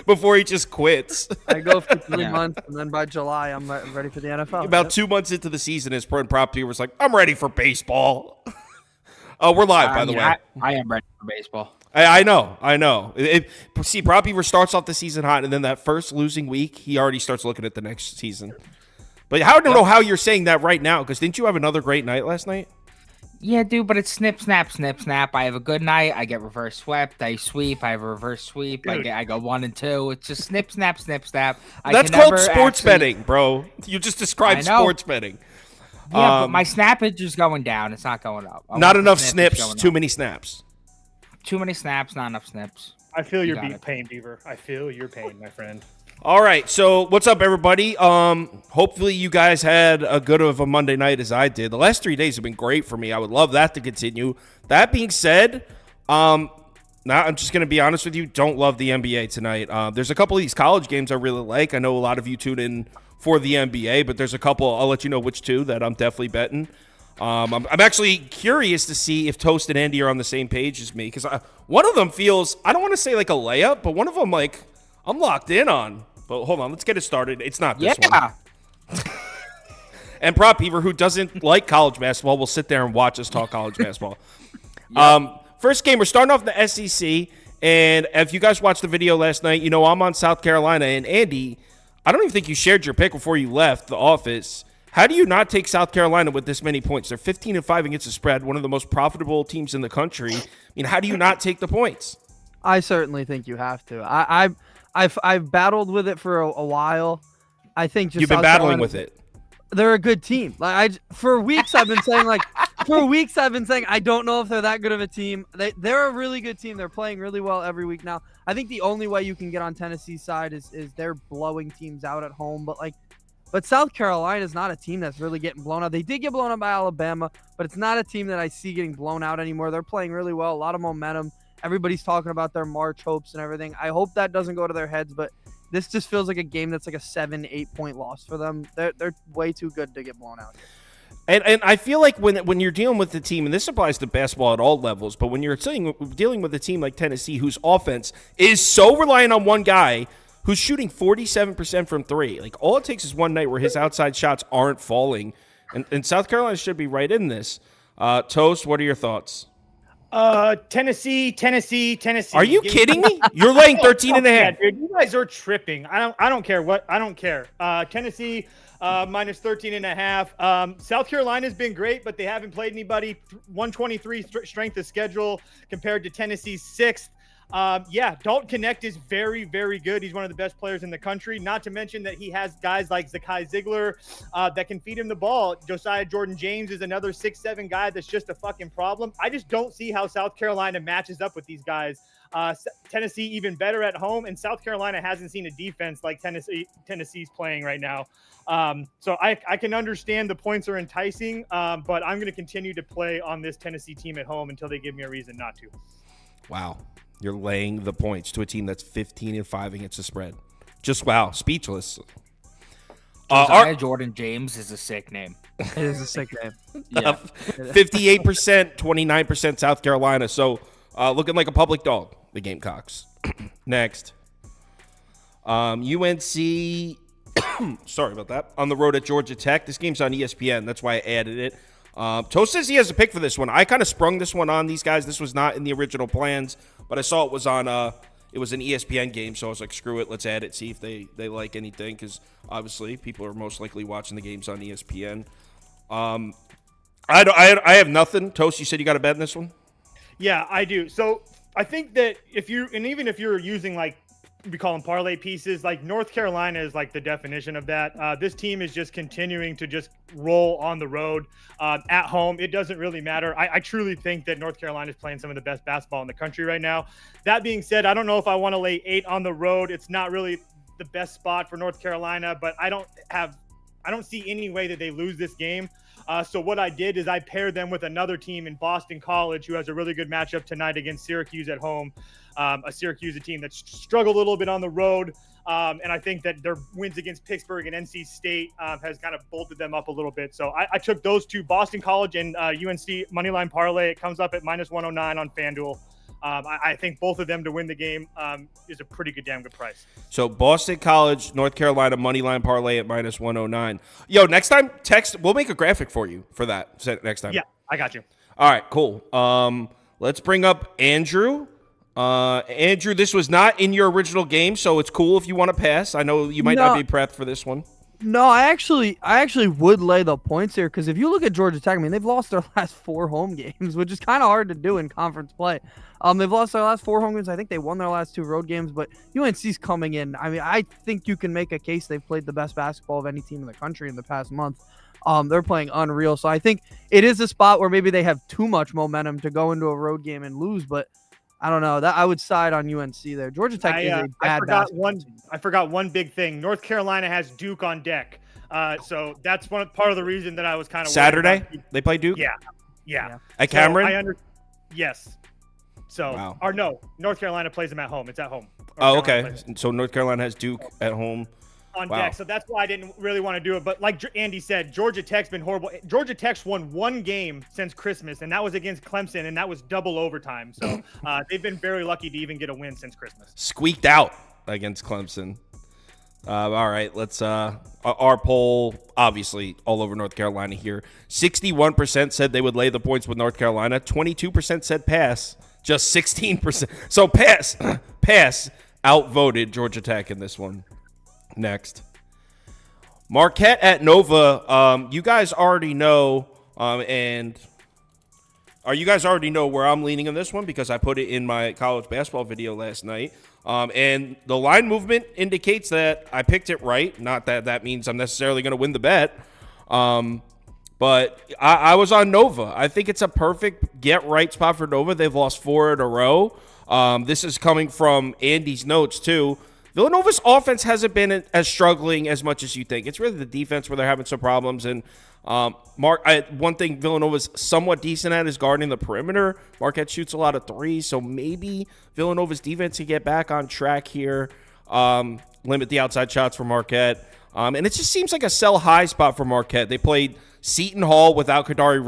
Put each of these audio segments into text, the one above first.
before he just quits. I go for 3 months, and then by July, I'm ready for the NFL. About 2 months into the season, his prop was like, I'm ready for baseball. We're live, by the way. I am ready for baseball. I know. See, Prop Beaver starts off the season hot, and then that first losing week, he already starts looking at the next season. But I don't know how you're saying that right now, because didn't you have another great night last night? Yeah, dude, but it's snip, snap, snip, snap. I have a good night. I get reverse swept. I sweep. I have a reverse sweep. I go 1 and 2. It's just snip, snap, snip, snap. That's called sports betting, bro. You just described sports betting. Yeah, but my snappage is going down. It's not going up. Not enough snips. Too many snaps. Too many snaps. Not enough snips. I feel your pain, Beaver. I feel your pain, my friend. All right, so what's up, everybody? Hopefully you guys had a good of a Monday night as I did. The last 3 days have been great for me. I would love that to continue. That being said, now I'm just going to be honest with you, don't love the NBA tonight. There's a couple of these college games I really like. I know a lot of you tune in for the NBA, but there's a couple, I'll let you know which two that I'm definitely betting. I'm actually curious to see if Toast and Andy are on the same page as me, because one of them feels, I don't want to say like a layup, but one of them like I'm locked in on. But hold on, let's get it started. It's not this one. And Prop Beaver, who doesn't like college basketball, will sit there and watch us talk college basketball. First game, we're starting off the SEC. And if you guys watched the video last night, you know I'm on South Carolina. And Andy, I don't even think you shared your pick before you left the office. How do you not take South Carolina with this many points? They're 15-5 against the spread, one of the most profitable teams in the country. I mean, how do you not take the points? I certainly think you have to. I've battled with it for a while. I think just you've been battling with it. They're a good team. For weeks I've been saying I don't know if they're that good of a team. They're a really good team. They're playing really well every week now. I think the only way you can get on Tennessee's side is they're blowing teams out at home. But South Carolina is not a team that's really getting blown out. They did get blown out by Alabama, but it's not a team that I see getting blown out anymore. They're playing really well. A lot of momentum. Everybody's talking about their March hopes and everything. I hope that doesn't go to their heads, but this just feels like a game that's like a 7-8 point loss for them. They're way too good to get blown out here. And I feel like when you're dealing with the team, and this applies to basketball at all levels, but when you're dealing with a team like Tennessee, whose offense is so reliant on one guy who's shooting 47% from three, like all it takes is one night where his outside shots aren't falling, and South Carolina should be right in this. Toast, what are your thoughts? Tennessee. Are you kidding me? You're laying 13.5. Yeah, dude, you guys are tripping. I don't care what. I don't care. Tennessee minus 13.5. South Carolina's been great, but they haven't played anybody. 123 strength of schedule compared to Tennessee's 6th. Dalton Connect is very, very good. He's one of the best players in the country. Not to mention that he has guys like Zakai Ziegler that can feed him the ball. Josiah Jordan-James is another 6'7" guy that's just a fucking problem. I just don't see how South Carolina matches up with these guys. Tennessee even better at home, and South Carolina hasn't seen a defense like Tennessee's playing right now. So I can understand the points are enticing, but I'm going to continue to play on this Tennessee team at home until they give me a reason not to. Wow. You're laying the points to a team that's 15-5 against the spread. Just wow, speechless. Jordan James is a sick name. It is a sick name. Yeah. 58%, 29% South Carolina. So looking like a public dog, the Gamecocks. Next. UNC, sorry about that, on the road at Georgia Tech. This game's on ESPN. That's why I added it. Toast says he has a pick for this one. I kind of sprung this one on these guys. This was not in the original plans, but I saw it was on it was an ESPN game, so I was like, screw it, let's add it, see if they like anything, because obviously people are most likely watching the games on ESPN. I have nothing. Toast, you said you got a bet in this one? Yeah, I do. So I think that even if you're using like, we call them parlay pieces, like North Carolina is like the definition of that. This team is just continuing to just roll on the road. At home, it doesn't really matter. I truly think that North Carolina is playing some of the best basketball in the country right now. That being said, I don't know if I want to lay 8 on the road. It's not really the best spot for North Carolina, but I don't see any way that they lose this game. So what I did is I paired them with another team in Boston College who has a really good matchup tonight against Syracuse at home. A Syracuse team that's struggled a little bit on the road. And I think that their wins against Pittsburgh and NC State has kind of bolted them up a little bit. So I took those two, Boston College and UNC moneyline parlay. It comes up at minus 109 on FanDuel. I think both of them to win the game is a pretty damn good price. So Boston College, North Carolina money line parlay at -109. Yo, next time text. We'll make a graphic for you for that next time. Yeah, I got you. All right, cool. Let's bring up Andrew. Andrew, this was not in your original game, so it's cool if you want to pass. I know you might not be prepped for this one. No, I actually would lay the points here because if you look at Georgia Tech, I mean, they've lost their last 4 home games, which is kind of hard to do in conference play. They've lost their last 4 home games. I think they won their last 2 road games, but UNC's coming in. I mean, I think you can make a case they've played the best basketball of any team in the country in the past month. They're playing unreal. So I think it is a spot where maybe they have too much momentum to go into a road game and lose, but I don't know. That I would side on UNC there. Georgia Tech is a bad basketball team. I forgot one big thing. North Carolina has Duke on deck. So that's part of the reason that I was kind of Saturday. They play Duke. Yeah. At Cameron. Yes. So wow. Or no, North Carolina plays them at home. It's at home. Oh, okay. So North Carolina has Duke at home. On deck, so that's why I didn't really want to do it. But like Andy said, Georgia Tech's been horrible. Georgia Tech's won 1 game since Christmas, and that was against Clemson, and that was double overtime. So they've been very lucky to even get a win since Christmas. Squeaked out against Clemson. All right, let's our poll, obviously all over North Carolina here. 61% said they would lay the points with North Carolina. 22% said pass. Just 16%. So pass outvoted Georgia Tech in this one. Next, Marquette at Nova. You guys already know, you guys already know where I'm leaning on this one because I put it in my college basketball video last night. And the line movement indicates that I picked it right. Not that that means I'm necessarily going to win the bet. But I was on Nova. I think it's a perfect get-right spot for Nova. They've lost 4 in a row. This is coming from Andy's notes, too. Villanova's offense hasn't been as struggling as much as you think. It's really the defense where they're having some problems. And one thing Villanova's somewhat decent at is guarding the perimeter. Marquette shoots a lot of threes, so maybe Villanova's defense can get back on track here, limit the outside shots for Marquette. And it just seems like a sell-high spot for Marquette. They played Seton Hall without Kadari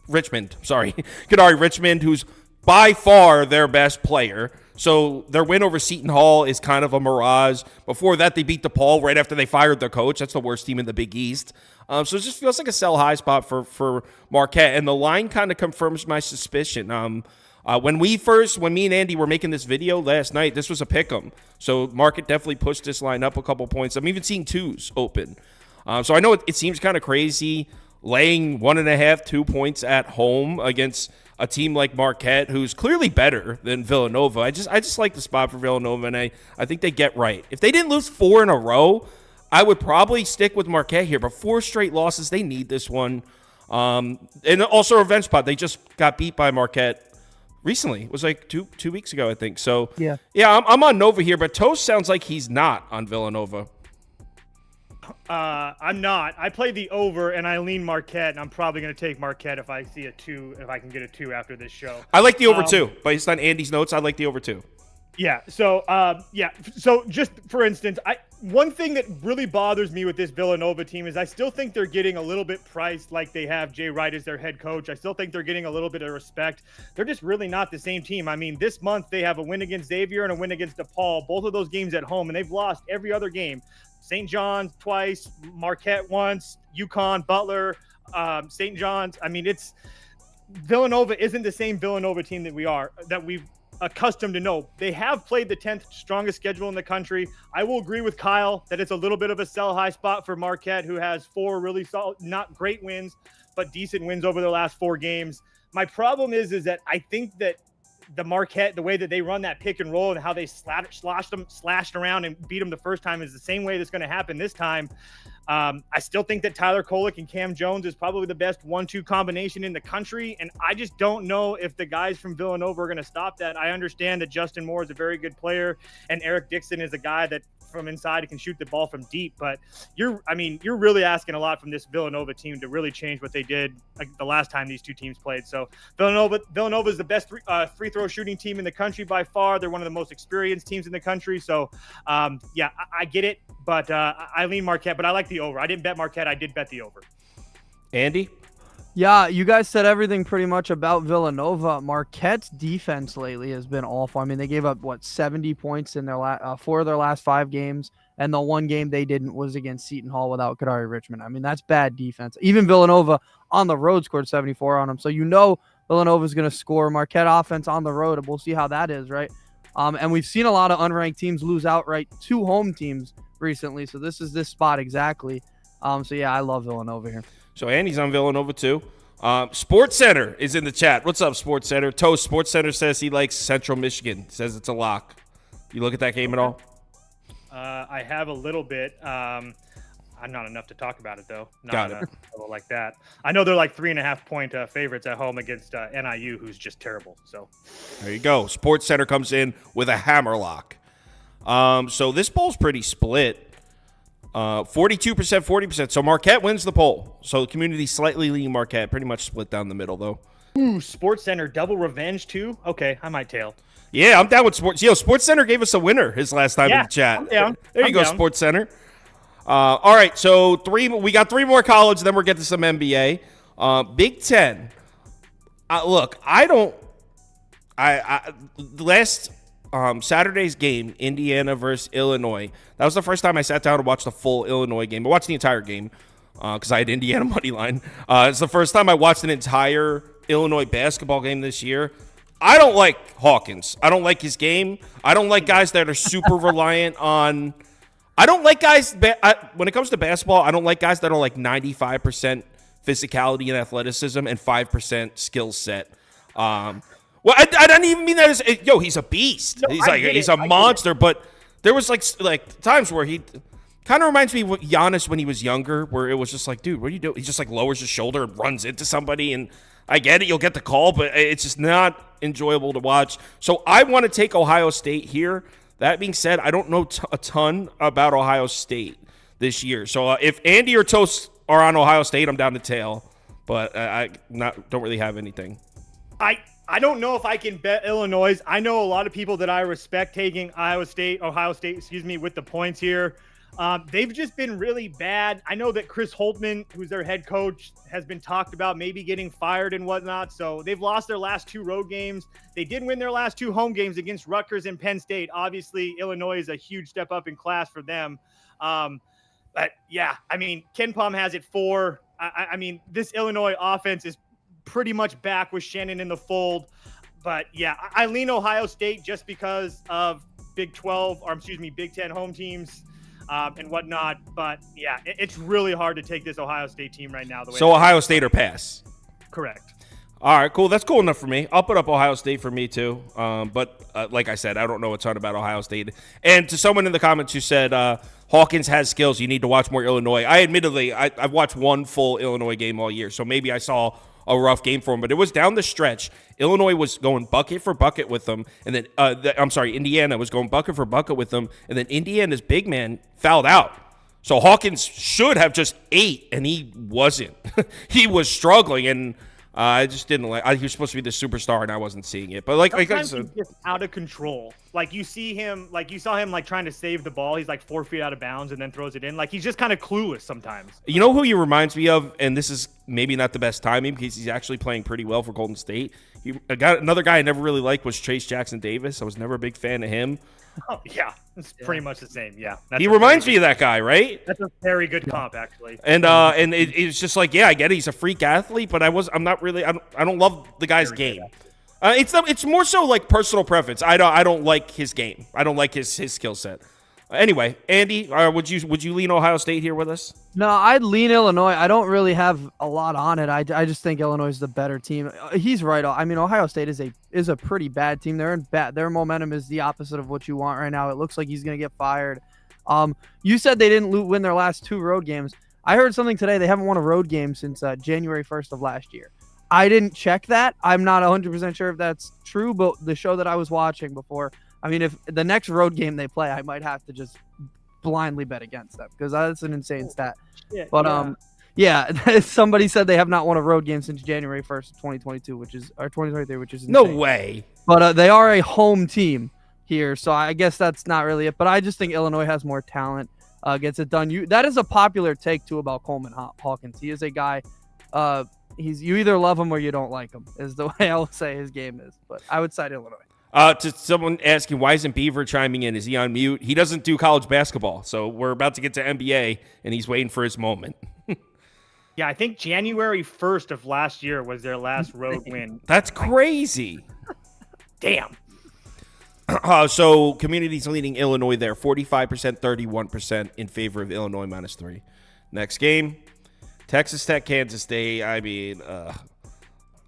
Richmond, who's by far their best player. So their win over Seton Hall is kind of a mirage. Before that, they beat DePaul right after they fired their coach. That's the worst team in the Big East. So it just feels like a sell-high spot for Marquette. And the line kind of confirms my suspicion. When me and Andy were making this video last night, this was a pick'em. So Marquette definitely pushed this line up a couple points. I'm even seeing 2s open. So I know it seems kind of crazy laying 1.5, 2 points at home against a team like Marquette, who's clearly better than Villanova. I just like the spot for Villanova, and I think they get right. If they didn't lose 4 in a row, I would probably stick with Marquette here. But 4 straight losses, they need this one. And also a revenge spot. They just got beat by Marquette recently. It was like two weeks ago, I think. So, yeah, I'm on Nova here, but Toast sounds like he's not on Villanova. I'm not. I played the over and I lean Marquette, and I'm probably going to take Marquette if I see a 2, if I can get a 2 after this show. I like the over too. Based on Andy's notes, I like the over too. Yeah. So, So just for instance, one thing that really bothers me with this Villanova team is I still think they're getting a little bit priced like they have Jay Wright as their head coach. I still think they're getting a little bit of respect. They're just really not the same team. I mean, this month they have a win against Xavier and a win against DePaul, both of those games at home, and they've lost every other game. St. John's twice, Marquette once, UConn, Butler, St. John's. I mean, Villanova isn't the same Villanova team that we've accustomed to know. They have played the 10th strongest schedule in the country. I will agree with Kyle that it's a little bit of a sell-high spot for Marquette, who has 4 really solid, not great wins, but decent wins over their last 4 games. My problem is that I think that the Marquette, the way that they run that pick and roll and how they slashed around and beat them the first time is the same way that's going to happen this time. I still think that Tyler Kolek and Cam Jones is probably the best 1-2 combination in the country. And I just don't know if the guys from Villanova are going to stop that. I understand that Justin Moore is a very good player and Eric Dixon is a guy that from inside can shoot the ball from deep, but you're really asking a lot from this Villanova team to really change what they did like the last time these 2 teams played. So Villanova is the best free throw shooting team in the country by far. They're one of the most experienced teams in the country. So I get it, but I lean Marquette, but I like the over. I didn't bet Marquette. I did bet the over. Andy? Yeah, you guys said everything pretty much about Villanova. Marquette's defense lately has been awful. I mean, they gave up 70 points in their 4 of their last 5 games, and the one game they didn't was against Seton Hall without Kadari Richmond. I mean, that's bad defense. Even Villanova on the road scored 74 on them. So Villanova's going to score. Marquette offense on the road, and we'll see how that is, right? And we've seen a lot of unranked teams lose outright to home teams recently. So this is this spot exactly. So yeah, I love Villanova here. So Andy's on Villanova too. Sports Center is in the chat. What's up, Sports Center? Toast. Sports Center says he likes Central Michigan. Says it's a lock. You look at that game at all? I have a little bit. I'm not enough to talk about it though. Got it. Level like that. I know they're like 3.5 point favorites at home against NIU, who's just terrible. So there you go. Sports Center comes in with a hammer lock. So this poll's pretty split. 42%, 40%. So Marquette wins the poll. So the community slightly leaning Marquette. Pretty much split down the middle, though. Ooh, Sports Center double revenge too. Okay, I might tail. Yeah, I'm down with Sports. Sports Center gave us a winner his last time in the chat. I'm down. There you go, down. Sports Center. All right, so we got 3 more college, then we'll get to some NBA. Big Ten. Look, last Saturday's game, Indiana versus Illinois. That was the first time I sat down to watch the full Illinois game. I watched the entire game because I had Indiana money line. It's the first time I watched an entire Illinois basketball game this year. I don't like Hawkins. I don't like his game. I don't like guys that are super reliant on. I don't like guys when it comes to basketball. I don't like guys that are like 95% physicality and athleticism and 5% skill set. Well, I don't even mean that as he's a beast. No, he's a monster. But there was like times where he kind of reminds me of Giannis when he was younger, where it was just like, dude, what are you doing? He just like lowers his shoulder and runs into somebody. And I get it, you'll get the call, but it's just not enjoyable to watch. So I want to take Ohio State here. That being said, I don't know a ton about Ohio State this year. So if Andy or Toast are on Ohio State, I'm down to tail. But I don't really have anything. I don't know if I can bet Illinois. I know a lot of people that I respect taking Ohio State, with the points here. They've just been really bad. I know that Chris Holtmann, who's their head coach, has been talked about maybe getting fired and whatnot. So they've lost their last 2 road games. They did win their last 2 home games against Rutgers and Penn State. Obviously, Illinois is a huge step up in class for them. But yeah, I mean, Ken Pom has it 4. I mean, this Illinois offense is pretty much back with Shannon in the fold. But yeah, I lean Ohio State just because of Big 10 home teams and whatnot. But yeah, it's really hard to take this Ohio State team right now. So Ohio State or pass? Correct. All right, cool. That's cool enough for me. I'll put up Ohio State for me too. But like I said, I don't know a ton about Ohio State. And to someone in the comments who said Hawkins has skills, you need to watch more Illinois. I've watched 1 full Illinois game all year, so maybe I saw a rough game for him. But it was down the stretch. Illinois was going bucket for bucket with them, and then Indiana was going bucket for bucket with them, and then Indiana's big man fouled out. So Hawkins should have just ate, and he wasn't. He was struggling, and I just didn't like. He was supposed to be the superstar, and I wasn't seeing it. But like I said, he's just out of control. Like you saw him like trying to save the ball. He's like 4 feet out of bounds and then throws it in. Like he's just kind of clueless sometimes. You know who he reminds me of, and this is maybe not the best timing because he's actually playing pretty well for Golden State. Another guy I never really liked was Chase Jackson Davis. I was never a big fan of him. Oh yeah, it's pretty much the same. Yeah, he reminds me of that guy, right? That's a very good comp, actually. And it's just like, yeah, I get it. He's a freak athlete, but I'm not really. I don't love the guy's game. It's more so like personal preference. I don't like his game. I don't like his skill set. Anyway, Andy, would you lean Ohio State here with us? No, I'd lean Illinois. I don't really have a lot on it. I just think Illinois is the better team. He's right. I mean, Ohio State is a pretty bad team. Their momentum is the opposite of what you want right now. It looks like he's going to get fired. You said they didn't win their last 2 road games. I heard something today. They haven't won a road game since January 1st of last year. I didn't check that. I'm not 100% sure if that's true, but the show that I was watching before, I mean, if the next road game they play, I might have to just blindly bet against them because that's an insane stat. Yeah, but yeah, somebody said they have not won a road game since January 1st, 2022, or 2023, which is insane. No way. But they are a home team here, so I guess that's not really it. But I just think Illinois has more talent, gets it done. That is a popular take too about Coleman Hawkins. He is a guy. you either love him or you don't like him, is the way I would say his game is. But I would cite Illinois. To someone asking, why isn't Beaver chiming in? Is he on mute? He doesn't do college basketball, so we're about to get to NBA, and he's waiting for his moment. Yeah, I think January 1st of last year was their last road win. That's crazy. Damn. So Community's leading Illinois there, 45%, 31% in favor of Illinois -3. Next game, Texas Tech, Kansas State. I mean,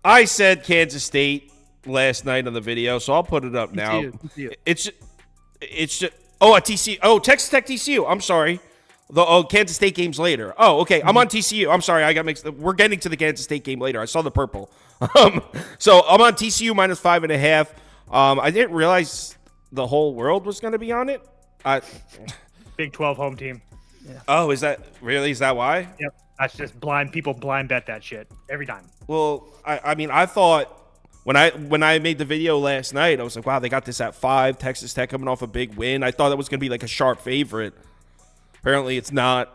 I said Kansas State last night on the video, so I'll put it up now. TCU. It's just TCU. Oh, Texas Tech, TCU. I'm sorry. The Kansas State game's later. Oh, okay. I'm on TCU. I'm sorry. I got mixed. We're getting to the Kansas State game later. I saw the purple. So I'm on TCU -5.5. I didn't realize the whole world was going to be on it. Big 12 home team. Yeah. Oh, is that why? Yep. That's just blind. People blind bet that shit every time. Well, I mean, I thought when I made the video last night, I was like, wow, they got this at 5. Texas Tech coming off a big win. I thought that was going to be like a sharp favorite. Apparently, it's not.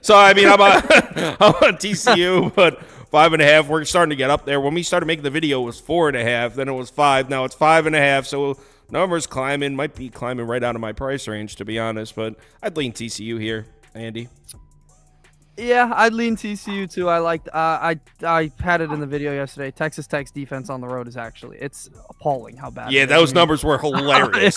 So, I mean, I'm on TCU, but 5.5. We're starting to get up there. When we started making the video, it was 4.5. Then it was 5. Now it's 5.5. So numbers climbing. Might be climbing right out of my price range, to be honest. But I'd lean TCU here, Andy. Yeah, I'd lean TCU too. I liked. I had it in the video yesterday. Texas Tech's defense on the road it's appalling how bad. Yeah, those numbers were hilarious.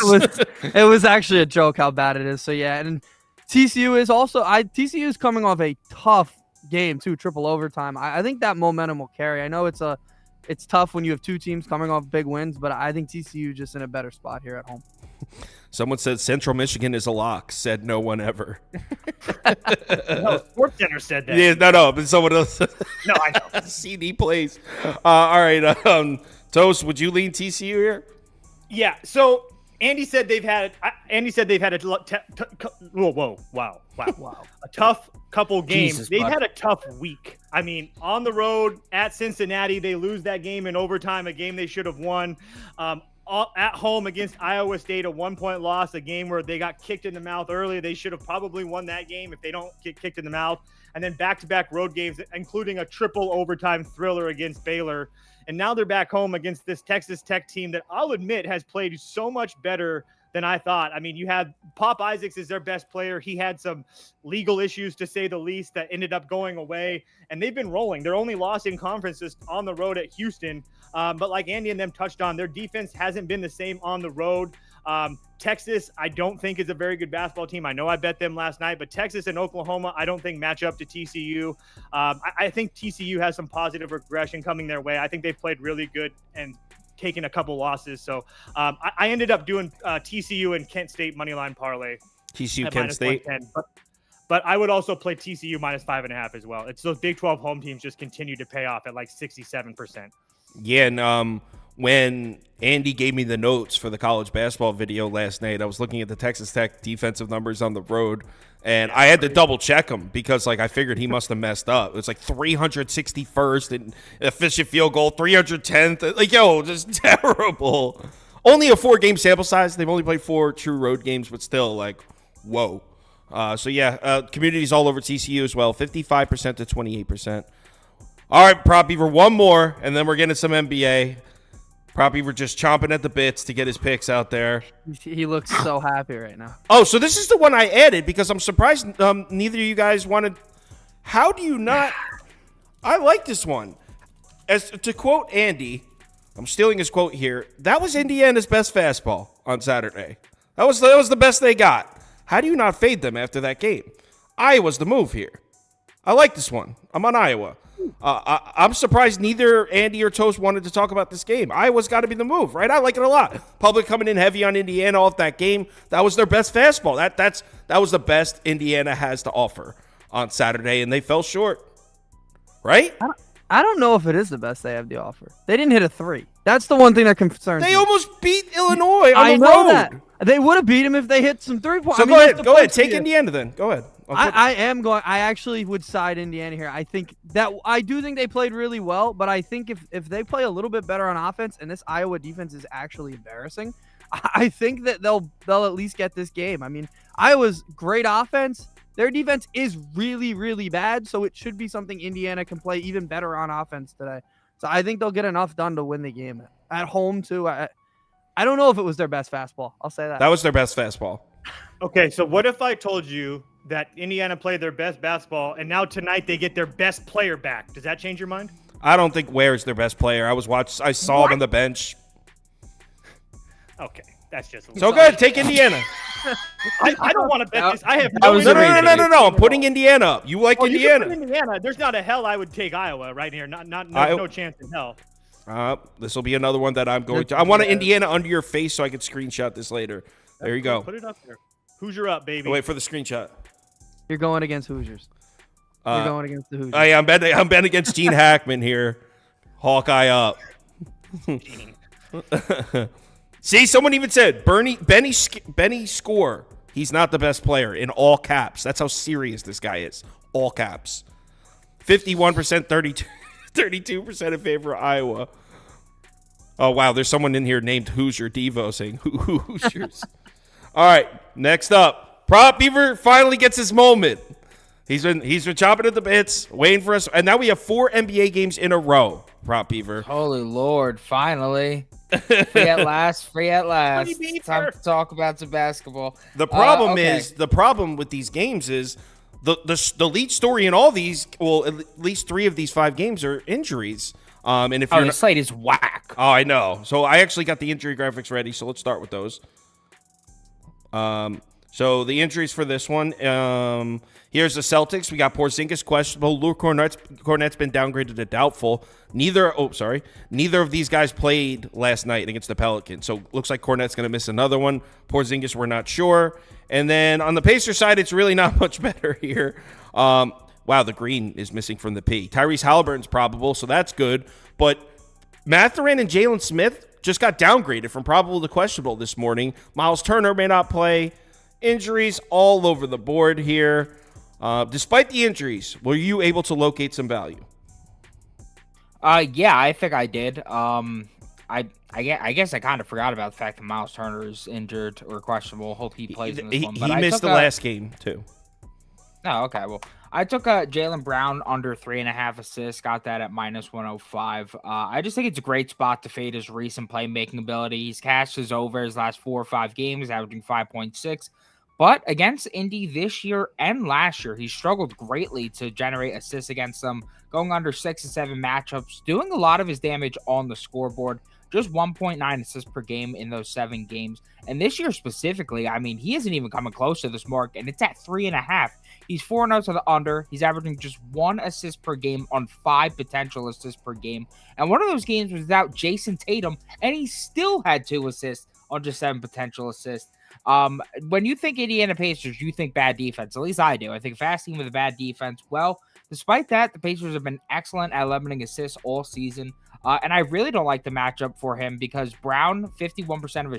it was actually a joke how bad it is. So yeah, and TCU is also. TCU is coming off a tough game too, triple overtime. I think that momentum will carry. I know it's tough when you have two teams coming off big wins, but I think TCU just in a better spot here at home. Someone said Central Michigan is a lock. Said no one ever. No, Sports Center said that. Yeah, no, but someone else. No, I know. CD plays. All right, Toast, would you lean TCU here? Yeah. So Andy said they've had a a tough couple games. Jesus, they've bud. had a tough week. I mean, on the road at Cincinnati, they lose that game in overtime, a game they should have won. At home against Iowa State, a 1-point loss, a game where they got kicked in the mouth early. They should have probably won that game if they don't get kicked in the mouth. And then back-to-back road games, including a triple overtime thriller against Baylor. And now they're back home against this Texas Tech team that I'll admit has played so much better than I thought. I mean, you had Pop Isaacs is their best player. He had some legal issues, to say the least, that ended up going away. And they've been rolling. Their only loss in conference is on the road at Houston. But like Andy and them touched on, their defense hasn't been the same on the road. Texas, I don't think is a very good basketball team. I know I bet them last night, but Texas and Oklahoma, I don't think match up to TCU. I think TCU has some positive regression coming their way. I think they've played really good and taken a couple losses. So I ended up doing TCU and Kent State moneyline parlay. TCU, Kent State. But I would also play TCU -5.5 as well. It's those Big 12 home teams just continue to pay off at like 67%. Yeah, and when Andy gave me the notes for the college basketball video last night, I was looking at the Texas Tech defensive numbers on the road, and I had to double check them because, like, I figured he must have messed up. It was like 361st in efficient field goal, 310th. Like, yo, just terrible. Only a 4-game sample size. They've only played 4 true road games, but still, like, whoa. So, yeah, communities all over TCU as well, 55% to 28%. All right, Prop Beaver, one more, and then we're getting some NBA. Prop Beaver just chomping at the bits to get his picks out there. He looks so happy right now. Oh, so this is the one I added because I'm surprised neither of you guys wanted. How do you not? I like this one. As to quote Andy, I'm stealing his quote here. That was Indiana's best fastball on Saturday. That was the best they got. How do you not fade them after that game? Iowa's the move here. I like this one. I'm on Iowa. I'm surprised neither Andy or Toast wanted to talk about this game. Iowa's got to be the move, right? I like it a lot. Public coming in heavy on Indiana off that game. That was their best fastball. That was the best Indiana has to offer on Saturday, and they fell short, right? I don't know if it is the best they have to offer. They didn't hit a 3. That's the one thing that concerns me. They almost beat Illinois on the road. I know that. They would have beat him if they hit some 3-point. So go ahead. Take Indiana then. Go ahead. I am going. I actually would side Indiana here. I do think they played really well, but I think if they play a little bit better on offense, and this Iowa defense is actually embarrassing, I think that they'll at least get this game. I mean, Iowa's great offense, Their defense is really, really bad, so it should be something Indiana can play even better on offense today. So I think they'll get enough done to win the game. At home, too, I don't know if it was their best fastball. I'll say that. That was their best fastball. Okay, so what if I told you that Indiana played their best basketball, and now tonight they get their best player back? Does that change your mind? I don't think Ware's their best player. I saw him on the bench. Okay, that's just So good. Take Indiana. I don't want to bet this. I have that no was interest amazing. in No. this team I'm at putting all. Indiana up. You like Oh, you can put Indiana? Indiana. There's not a hell I would take Iowa right here. No chance in hell. This will be another one that I'm going to. I want an Indiana under your face so I can screenshot this later. There you go. Put it up there. Hoosier up, baby. Wait for the screenshot. You're going against Hoosiers. You're going against the Hoosiers. I'm betting against Gene Hackman here. Hawkeye up. See, someone even said Benny Score. He's not the best player in all caps. That's how serious this guy is. All caps. 51%, 32% in favor of Iowa. Oh, wow. There's someone in here named Hoosier Devo saying Hoosiers. All right. Next up. Prop Beaver finally gets his moment. He's been chopping at the bits, waiting for us. And now we have 4 NBA games in a row. Prop Beaver. Holy Lord, finally. Free at last. Time to talk about some basketball. The problem Okay. is the problem with these games is the lead story in all these. Well, at least 3 of these 5 games are injuries. And if the slate is whack. oh, I know. So I actually got the injury graphics ready. So let's start with those. So the injuries for this one. Here's the Celtics. We got Porzingis questionable. Luke Cornet's been downgraded to doubtful. Neither of these guys played last night against the Pelicans. So looks like Cornet's going to miss another one. Porzingis, we're not sure. And then on the Pacers side, it's really not much better here. Wow, the green is missing from the P. Tyrese Halliburton's probable, so that's good. But Mathurin and Jalen Smith just got downgraded from probable to questionable this morning. Miles Turner may not play. Injuries all over the board here. Despite the injuries, were you able to locate some value? Yeah, I think I did. I guess I kind of forgot about the fact that Miles Turner is injured or questionable. Hope he plays in this one. But He missed the last game, too. Oh, okay. Well, I took Jaylen Brown under 3.5 assists. Got that at -105. I just think it's a great spot to fade his recent playmaking ability. He's cashed his over his last 4 or 5 games, averaging 5.6. But against Indy this year and last year, he struggled greatly to generate assists against them, going under 6 and 7 matchups, doing a lot of his damage on the scoreboard. Just 1.9 assists per game in those 7 games. And this year specifically, I mean, he isn't even coming close to this mark, and it's at 3.5. He's 4-0 to the under. He's averaging just 1 assist per game on 5 potential assists per game. And one of those games was without Jason Tatum, and he still had 2 assists on just 7 potential assists. When you think Indiana Pacers, you think bad defense. At least I do. I think fast team with a bad defense. Well, despite that, the Pacers have been excellent at limiting assists all season. And I really don't like the matchup for him because Brown, 51% of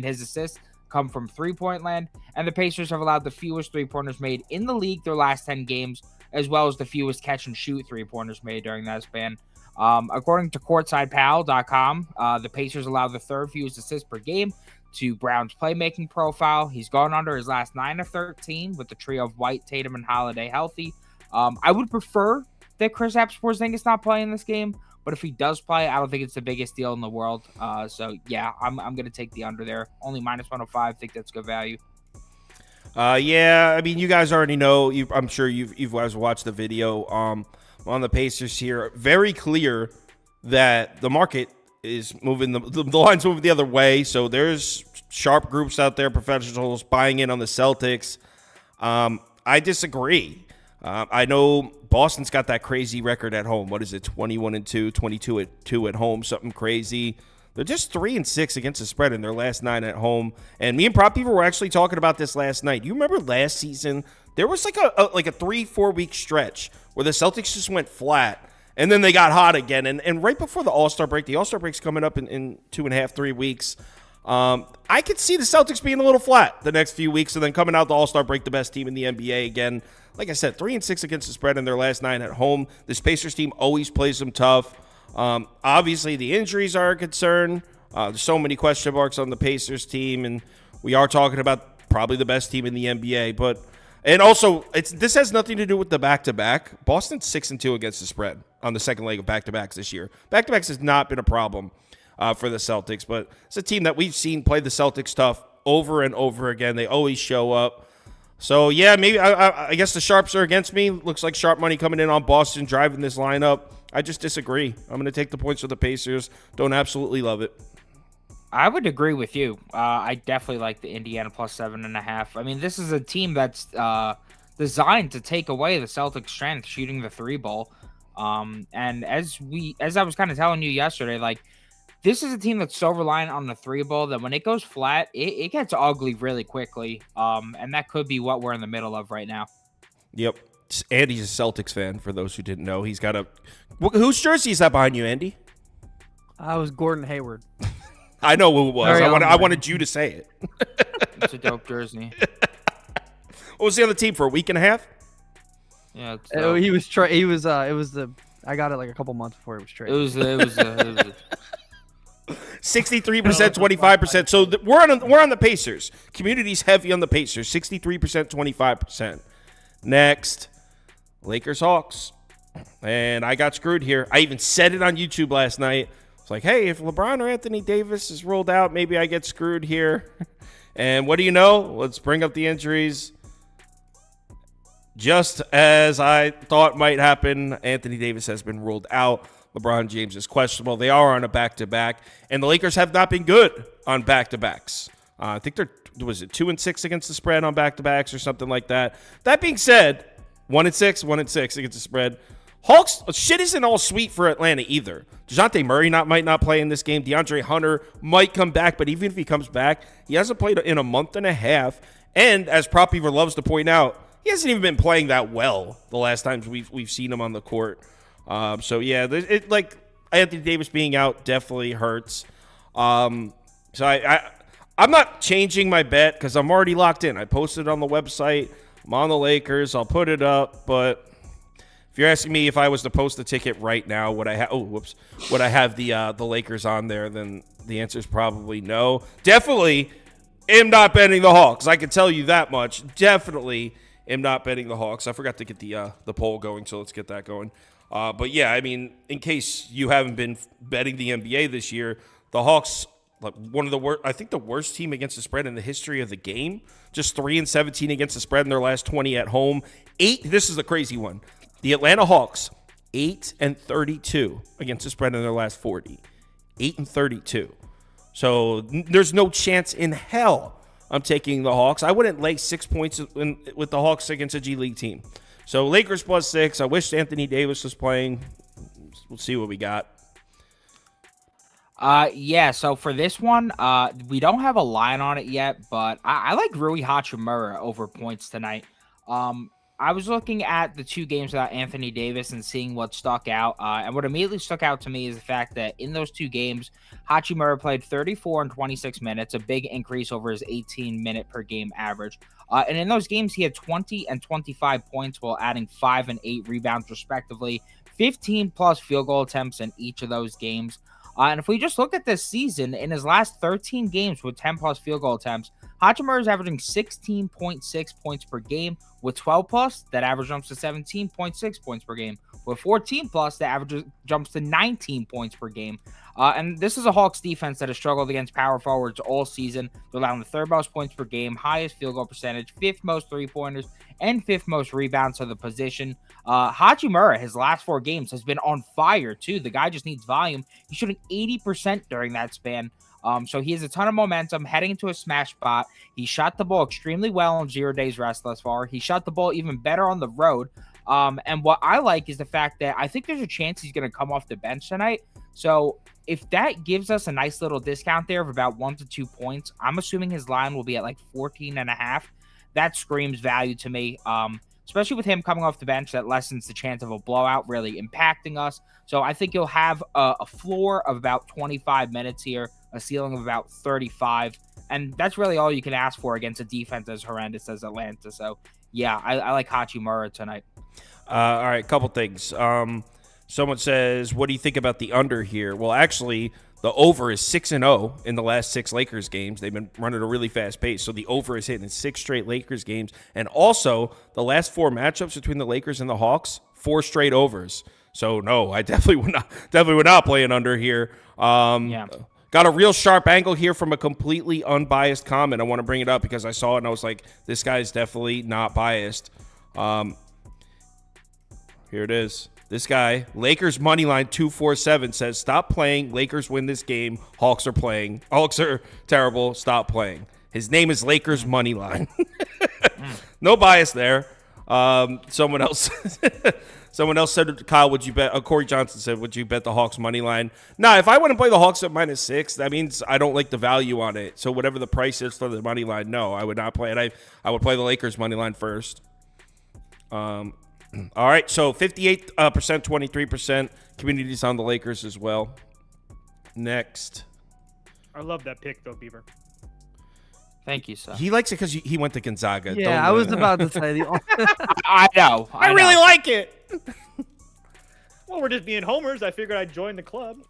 his assists come from 3-point land, and the Pacers have allowed the fewest 3-pointers made in the league their last 10 games, as well as the fewest catch and shoot 3-pointers made during that span. According to CourtsidePal.com, the Pacers allow the 3rd fewest assists per game to Brown's playmaking profile. He's gone under his last 9 of 13 with the trio of White, Tatum, and Holiday healthy. I would prefer that Kristaps Porzingis not play in this game, but if he does play, I don't think it's the biggest deal in the world. So yeah, I'm going to take the under there. Only -105. I think that's good value. Yeah, I mean, you guys already know. I'm sure you've guys watched the video on the Pacers here. Very clear that the market is moving, the line's moving the other way. So there's sharp groups out there, professionals buying in on the Celtics. I disagree. I know Boston's got that crazy record at home. What is it? 21-2, 22-2 at home, something crazy. They're just 3-6 against the spread in their last 9 at home. And me and Prop People were actually talking about this last night. You remember last season? There was like a 3-4 week stretch where the Celtics just went flat, and then they got hot again. And right before the All-Star break, the All-Star break's coming up in 2.5, 3 weeks. I could see the Celtics being a little flat the next few weeks, and then coming out the All-Star break, the best team in the NBA again. Like I said, 3-6 against the spread in their last 9 at home. This Pacers team always plays them tough. Obviously, the injuries are a concern. There's so many question marks on the Pacers team, and we are talking about probably the best team in the NBA. But And also, this has nothing to do with the back-to-back. Boston's 6-2 against the spread on the second leg of back-to-backs this year. Back-to-backs has not been a problem for the Celtics, but it's a team that we've seen play the Celtics tough over and over again. They always show up. So, yeah, maybe I guess the Sharps are against me. Looks like sharp money coming in on Boston, driving this lineup. I just disagree. I'm going to take the points for the Pacers. Don't absolutely love it. I would agree with you. I definitely like the Indiana plus 7.5. I mean, this is a team that's designed to take away the Celtics' strength shooting the three ball. And as I was kind of telling you yesterday, like, this is a team that's so reliant on the three ball that when it goes flat, it gets ugly really quickly. And that could be what we're in the middle of right now. Yep. Andy's a Celtics fan, for those who didn't know. He's got a... Whose jersey is that behind you, Andy? I was Gordon Hayward. I know who it was. I wanted you to say it. It's a dope jersey. What was he on the team for a week and a half? Yeah, He was it was the I got it like a couple months before it was traded. It was 63%, 25%. So we're on the Pacers. Community's heavy on the Pacers. 63%, 25%. Next, Lakers Hawks. And I got screwed here. I even said it on YouTube last night. It's like, hey, if LeBron or Anthony Davis is ruled out, maybe I get screwed here. And what do you know? Let's bring up the injuries. Just as I thought might happen, Anthony Davis has been ruled out. LeBron James is questionable. They are on a back-to-back. And the Lakers have not been good on back-to-backs. I think they're, 2-6 against the spread on back-to-backs or something like that. That being said, 1-6 against the spread. Hawks, shit isn't all sweet for Atlanta either. DeJounte Murray might not play in this game. DeAndre Hunter might come back, but even if he comes back, he hasn't played in a month and a half. And as Prop Beaver loves to point out, he hasn't even been playing that well the last times we've seen him on the court. So yeah, like Anthony Davis being out definitely hurts. So I'm not changing my bet because I'm already locked in. I posted it on the website. I'm on the Lakers. I'll put it up, but if you're asking me if I was to post the ticket right now, would I have the Lakers on there? Then the answer is probably no. Definitely am not betting the Hawks. I can tell you that much. Definitely am not betting the Hawks. I forgot to get the poll going, so let's get that going. But yeah, I mean, in case you haven't been betting the NBA this year, the Hawks, like one of the worst, I think the worst team against the spread in the history of the game. Just 3-17 against the spread in their last 20 at home. This is a crazy one. The Atlanta Hawks, 8-32 against the spread in their last 40. 8-32. So there's no chance in hell I'm taking the Hawks. I wouldn't lay 6 points with the Hawks against a G League team. So Lakers plus 6. I wish Anthony Davis was playing. We'll see what we got. Yeah, so for this one, we don't have a line on it yet, but I like Rui Hachimura over points tonight. I was looking at the two games without Anthony Davis and seeing what stuck out. And what immediately stuck out to me is the fact that in those two games, Hachimura played 34 and 26 minutes, a big increase over his 18-minute per game average. And in those games, he had 20 and 25 points while adding 5 and 8 rebounds, respectively. 15-plus field goal attempts in each of those games. And if we just look at this season, in his last 13 games with 10-plus field goal attempts, Hachimura is averaging 16.6 points per game. With 12-plus, that average jumps to 17.6 points per game. With 14-plus, the average jumps to 19 points per game. And this is a Hawks defense that has struggled against power forwards all season. They're allowing the third most points per game, highest field goal percentage, fifth most three-pointers, and fifth most rebounds to the position. Hachimura, his last 4 games, has been on fire, too. The guy just needs volume. He's shooting 80% during that span. So he has a ton of momentum heading into a smash spot. He shot the ball extremely well on 0 days rest thus far. He shot the ball even better on the road. And what I like is the fact that I think there's a chance he's going to come off the bench tonight. So if that gives us a nice little discount there of about 1 to 2 points, I'm assuming his line will be at like 14.5. That screams value to me. Especially with him coming off the bench, that lessens the chance of a blowout really impacting us. So I think you'll have a floor of about 25 minutes here, a ceiling of about 35. And that's really all you can ask for against a defense as horrendous as Atlanta. So, yeah, I like Hachimura tonight. All right, couple things. Someone says, what do you think about the under here? Well, actually, The over is 6-0 in the last 6 Lakers games. They've been running a really fast pace. So the over is hitting in 6 straight Lakers games. And also, the last 4 matchups between the Lakers and the Hawks, 4 straight overs. So no, I definitely would not play an under here. Got a real sharp angle here from a completely unbiased comment. I want to bring it up because I saw it and I was like, this guy's definitely not biased. Here it is. This guy, Lakers money line 247, says, stop playing. Lakers win this game. Hawks are playing. Hawks are terrible. Stop playing. His name is Lakers money line. No bias there. Someone else said, Kyle, would you bet? Corey Johnson said, would you bet the Hawks money line? Nah, if I want to play the Hawks at -6, that means I don't like the value on it. So whatever the price is for the money line, no, I would not play it. I would play the Lakers money line first. All right, so 58%, 23%. Community's on the Lakers as well. Next. I love that pick, though, Beaver. Thank you, sir. He likes it because he went to Gonzaga. Yeah, I was about to say the. I know. I really like it. Well, we're just being homers. I figured I'd join the club.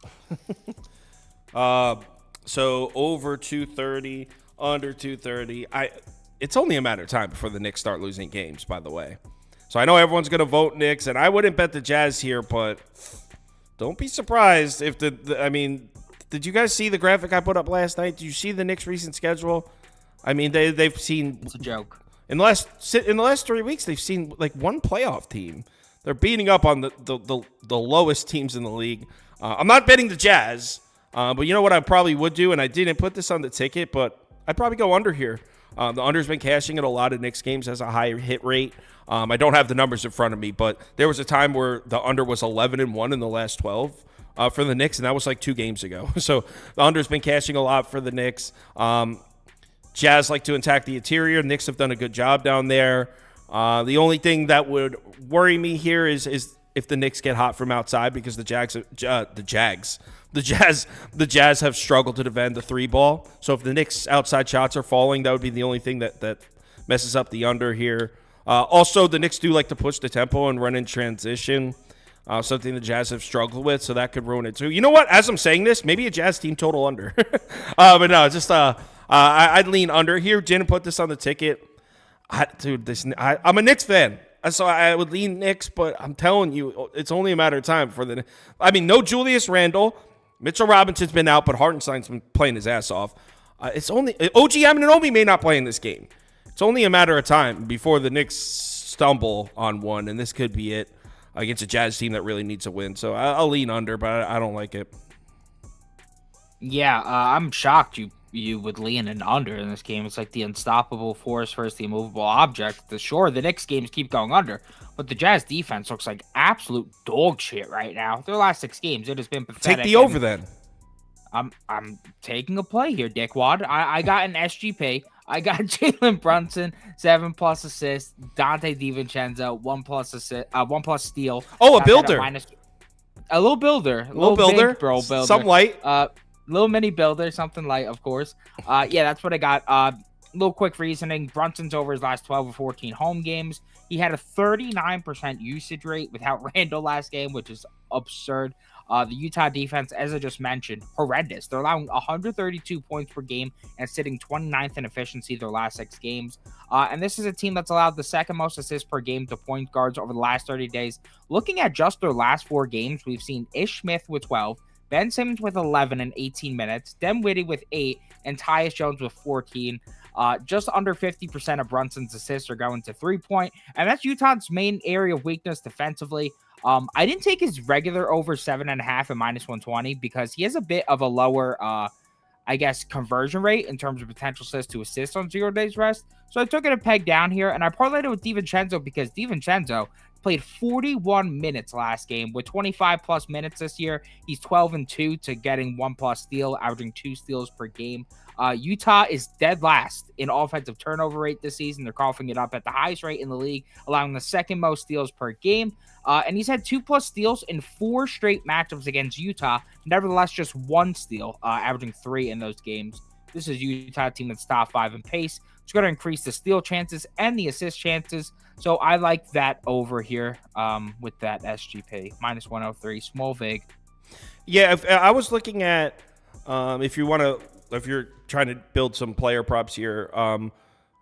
So over 230, under 230. It's only a matter of time before the Knicks start losing games, by the way. So I know everyone's going to vote Knicks, and I wouldn't bet the Jazz here, but don't be surprised if I mean, did you guys see the graphic I put up last night? Did you see the Knicks' recent schedule? I mean, they've seen. It's a joke. In the last 3 weeks, they've seen like one playoff team. They're beating up on the lowest teams in the league. I'm not betting the Jazz, but you know what I probably would do, and I didn't put this on the ticket, but I'd probably go under here. The under's been cashing at a lot of Knicks games, has a higher hit rate. I don't have the numbers in front of me, but there was a time where the under was 11-1 in the last 12 for the Knicks, and that was like 2 games ago. So the under's been cashing a lot for the Knicks. Jazz like to attack the interior. Knicks have done a good job down there. The only thing that would worry me here is if the Knicks get hot from outside, because the Jazz have struggled to defend the 3 ball. So if the Knicks outside shots are falling, that would be the only thing that messes up the under here. Also, the Knicks do like to push the tempo and run in transition, something the Jazz have struggled with, so that could ruin it too. You know what? As I'm saying this, maybe a Jazz team total under. But no, just I'd lean under here. Didn't put this on the ticket. I'm a Knicks fan, so I would lean Knicks, but I'm telling you, it's only a matter of time for no Julius Randle. Mitchell Robinson's been out, but Hartenstein's been playing his ass off. It's only OG Anunoby may not play in this game. It's only a matter of time before the Knicks stumble on one, and this could be it against a Jazz team that really needs a win. So I'll lean under, but I don't like it. Yeah, I'm shocked you would lean an under in this game. It's like the unstoppable force versus the immovable object. Sure, the Knicks games keep going under, but the Jazz defense looks like absolute dog shit right now. Their last 6 games, it has been pathetic. Take the over then. I'm taking a play here, dickwad. I got an SGP. I got Jalen Brunson, 7+ assists. Dante DiVincenzo, 1+ assist, 1+ steal. Oh, a builder. A little builder. Little builder. Big bro builder. Some light. Little mini builder, something light, of course. Yeah, that's what I got. Little quick reasoning. Brunson's over his last 12 or 14 home games. He had a 39% usage rate without Randall last game, which is absurd. The Utah defense, as I just mentioned, horrendous. They're allowing 132 points per game and sitting 29th in efficiency their last 6 games. And this is a team that's allowed the second most assists per game to point guards over the last 30 days. Looking at just their last 4 games, we've seen Ish Smith with 12, Ben Simmons with 11 in 18 minutes, Dinwiddie with 8, and Tyus Jones with 14. Just under 50% of Brunson's assists are going to 3-point, and that's Utah's main area of weakness defensively. I didn't take his regular over 7.5 at -120 because he has a bit of a lower, conversion rate in terms of potential assists to assists on 0 days rest. So I took it a peg down here, and I parlayed it with DiVincenzo because DiVincenzo played 41 minutes last game with 25+ minutes this year. He's 12-2 to getting 1+ steal, averaging 2 steals per game. Utah is dead last in offensive turnover rate this season. They're coughing it up at the highest rate in the league, allowing the second most steals per game. And he's had 2+ steals in 4 straight matchups against Utah. Nevertheless, just 1 steal, averaging 3 in those games. This is Utah team that's top 5 in pace. It's going to increase the steal chances and the assist chances. So I like that over here with that SGP. -103, small vig. Yeah, if I was looking at If you're trying to build some player props here,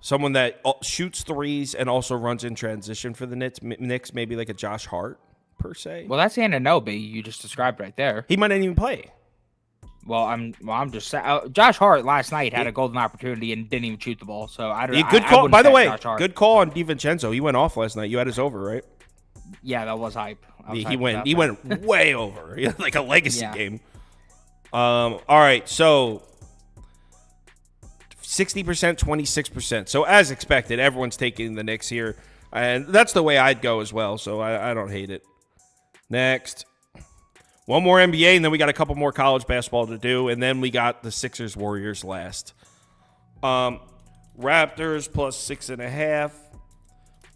someone that shoots threes and also runs in transition for the Knicks, maybe like a Josh Hart per se. Well, that's Anunoby you just described right there. He might not even play. Well, I'm just Josh Hart last night had a golden opportunity and didn't even shoot the ball. So I don't. Good call. By the way, Josh Hart. good call on DiVincenzo. He went off last night. You had his over, right? Yeah, that was hype. He went way over. He had like a legacy game. All right, so 60%, 26%. So as expected, everyone's taking the Knicks here, and that's the way I'd go as well. So I don't hate it. Next. One more NBA, and then we got a couple more college basketball to do, and then we got the Sixers Warriors last. Raptors plus 6.5,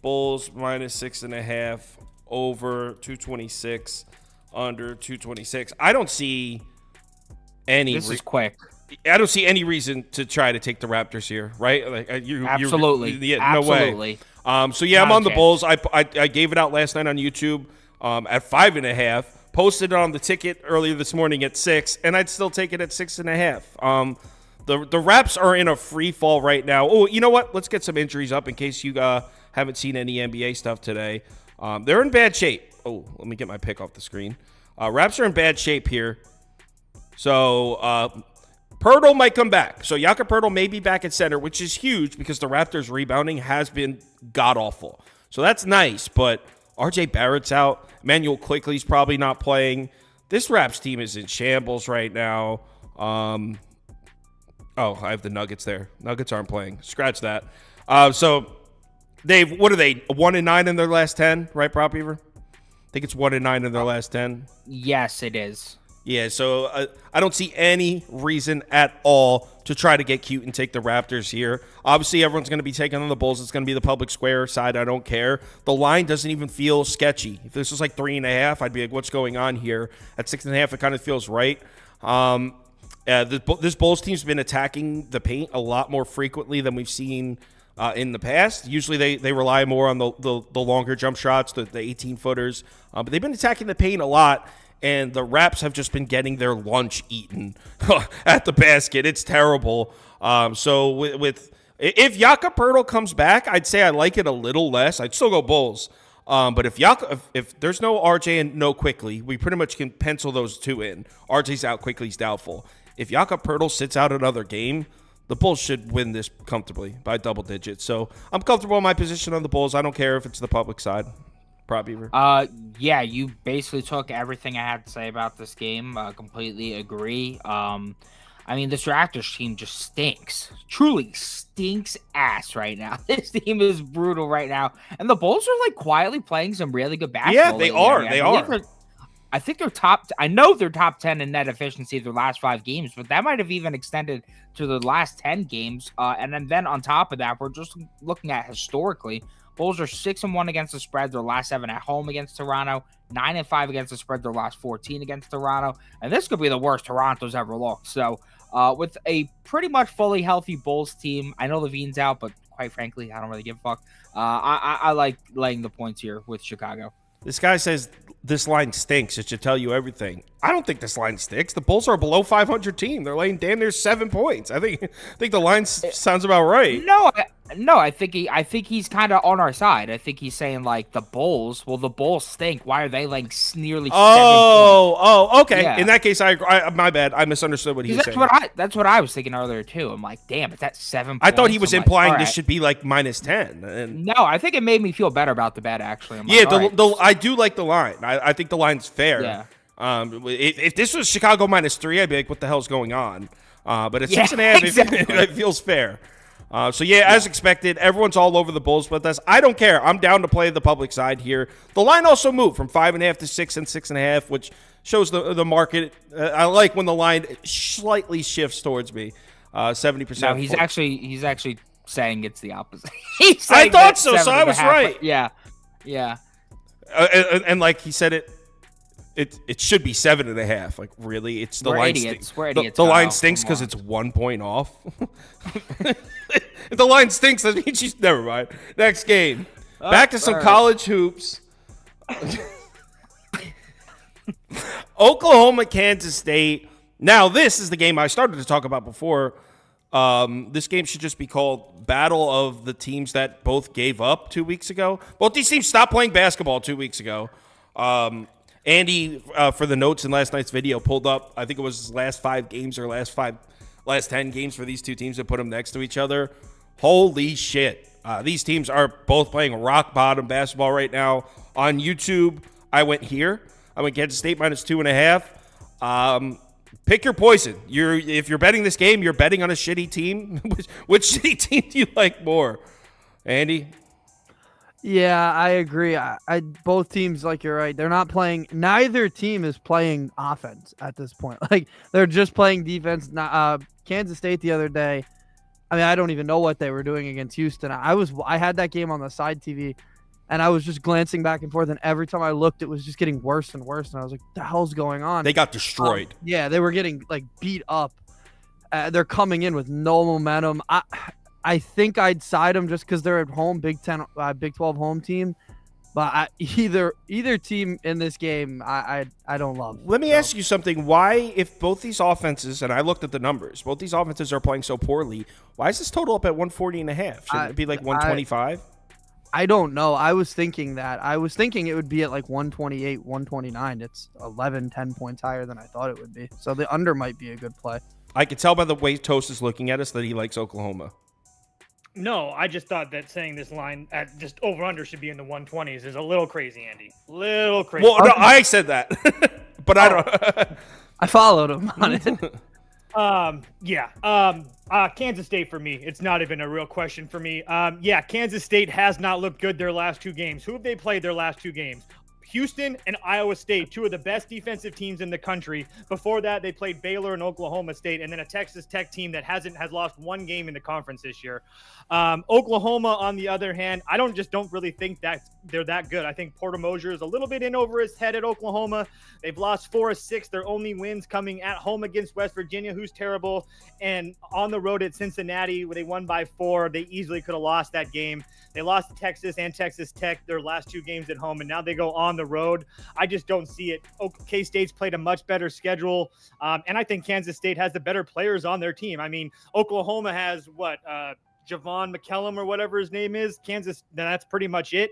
Bulls minus 6.5, over 226, under 226. I don't see any. This is quick. I don't see any reason to try to take the Raptors here, right? Like Absolutely. No way. So yeah, I'm on the Bulls. I gave it out last night on YouTube at 5.5. Posted it on the ticket earlier this morning at 6, and I'd still take it at 6.5. The Raps are in a free fall right now. Oh, you know what? Let's get some injuries up in case you haven't seen any NBA stuff today. They're in bad shape. Oh, let me get my pick off the screen. Raps are in bad shape here. So Poeltl might come back. So Jakob Poeltl may be back at center, which is huge because the Raptors' rebounding has been god-awful. So that's nice, but RJ Barrett's out. Emmanuel Quickly's probably not playing. This Raps team is in shambles right now. I have the Nuggets there. Nuggets aren't playing. Scratch that. So, Dave, what are they? 1-9 in their last 10, right, Prop Beaver? I think it's 1-9 in their last 10. Yes, it is. Yeah, so I don't see any reason at all to try to get cute and take the Raptors here. Obviously, everyone's going to be taking on the Bulls. It's going to be the public square side. I don't care. The line doesn't even feel sketchy. If this was like 3.5, I'd be like, what's going on here? At 6.5, it kind of feels right. This Bulls team's been attacking the paint a lot more frequently than we've seen in the past. Usually they rely more on the longer jump shots, the 18-footers. But they've been attacking the paint a lot. And the Raps have just been getting their lunch eaten at the basket. It's terrible. So if Jakob Poeltl comes back, I'd say I like it a little less. I'd still go Bulls. But if there's no RJ and no Quickly, we pretty much can pencil those two in. RJ's out, Quickly's doubtful. If Jakob Poeltl sits out another game, the Bulls should win this comfortably by double digits. So I'm comfortable in my position on the Bulls. I don't care if it's the public side. Prop Beaver. Yeah, you basically took everything I had to say about this game. Completely agree. I mean, this Raptors team just stinks. Truly stinks ass right now. This team is brutal right now. And the Bulls are like quietly playing some really good basketball. Yeah, they are. They are. I think they're top. I know they're top 10 in net efficiency their last 5 games, but that might have even extended to the last 10 games. And then on top of that, we're just looking at historically. Bulls are 6-1 against the spread. Their last 7 at home against Toronto. 9-5 against the spread. Their last 14 against Toronto. And this could be the worst Toronto's ever looked. So with a pretty much fully healthy Bulls team, I know Levine's out, but quite frankly, I don't really give a fuck. I like laying the points here with Chicago. This guy says this line stinks. It should tell you everything. I don't think this line stinks. The Bulls are a below 500 team. They're laying damn near 7 points. I think the line sounds about right. No, I think he's kind of on our side. I think he's saying like the Bulls. Well, the Bulls stink. Why are they like nearly? 7 points? Okay. Yeah. In that case, my bad. I misunderstood what he was saying. That's what I was thinking earlier too. I'm like, damn, it's at 7 points. I thought he was implying like, this should be like minus 10. And no, I think it made me feel better about the bet actually. I do like the line. I think the line's fair. Yeah. If this was Chicago minus 3, I'd be like, what the hell's going on? But at 6.5, exactly. it feels fair. As expected, everyone's all over the Bulls with us. I don't care. I'm down to play the public side here. The line also moved from 5.5 to 6 and 6.5, which shows the market. I like when the line slightly shifts towards me. 70%. No, he's actually saying it's the opposite. I thought so. So I was right. Yeah. And like he said it should be 7.5. Like really, it's the line. We're idiots. The line stinks because it's 1 point off. If the line stinks, that means she's never mind. Next game. Back to some college hoops. Oklahoma, Kansas State. Now, this is the game I started to talk about before. This game should just be called Battle of the Teams That Both Gave Up 2 weeks ago. Both these teams stopped playing basketball 2 weeks ago. Andy, for the notes in last night's video, pulled up, I think it was his last 5 games or last 10 games for these two teams and put them next to each other. Holy shit. These teams are both playing rock bottom basketball right now. On YouTube, I went Kansas State minus 2.5. Pick your poison. If you're betting this game, you're betting on a shitty team. Which shitty team do you like more? Andy? Yeah, I agree. I both teams, like you're right. They're not playing. Neither team is playing offense at this point. Like they're just playing defense. Kansas State the other day. I mean, I don't even know what they were doing against Houston. I had that game on the side TV, and I was just glancing back and forth. And every time I looked, it was just getting worse and worse. And I was like, "The hell's going on?" They got destroyed. Yeah, they were getting like beat up. They're coming in with no momentum. I think I'd side them just because they're at home, Big 12 home team. But either team in this game, I don't love. Let me ask you something. Why, if both these offenses, and I looked at the numbers, both these offenses are playing so poorly, why is this total up at 140.5? Shouldn't it be like 125? I don't know. I was thinking that. I was thinking it would be at like 128, 129. It's 10 points higher than I thought it would be. So the under might be a good play. I could tell by the way Toast is looking at us that he likes Oklahoma. No, I just thought that saying this line at just over under should be in the 120s is a little crazy, Andy. Little crazy. Well, no, I said that, but I don't. I followed him on it. Kansas State for me. It's not even a real question for me. Kansas State has not looked good their last 2 games. Who have they played their last 2 games? Houston and Iowa State, 2 of the best defensive teams in the country. Before that, they played Baylor and Oklahoma State, and then a Texas Tech team that has lost 1 game in the conference this year. Oklahoma, on the other hand, I don't really think that they're that good. I think Porter Moser is a little bit in over his head at Oklahoma. They've lost 4 of 6. Their only wins coming at home against West Virginia, who's terrible, and on the road at Cincinnati, where they won by 4. They easily could have lost that game. They lost to Texas and Texas Tech their last 2 games at home, and now they go on the road. I just don't see it. K-State's played a much better schedule, and I think Kansas State has the better players on their team. I mean, Oklahoma has Javon McCallum or whatever his name is. Kansas, that's pretty much it.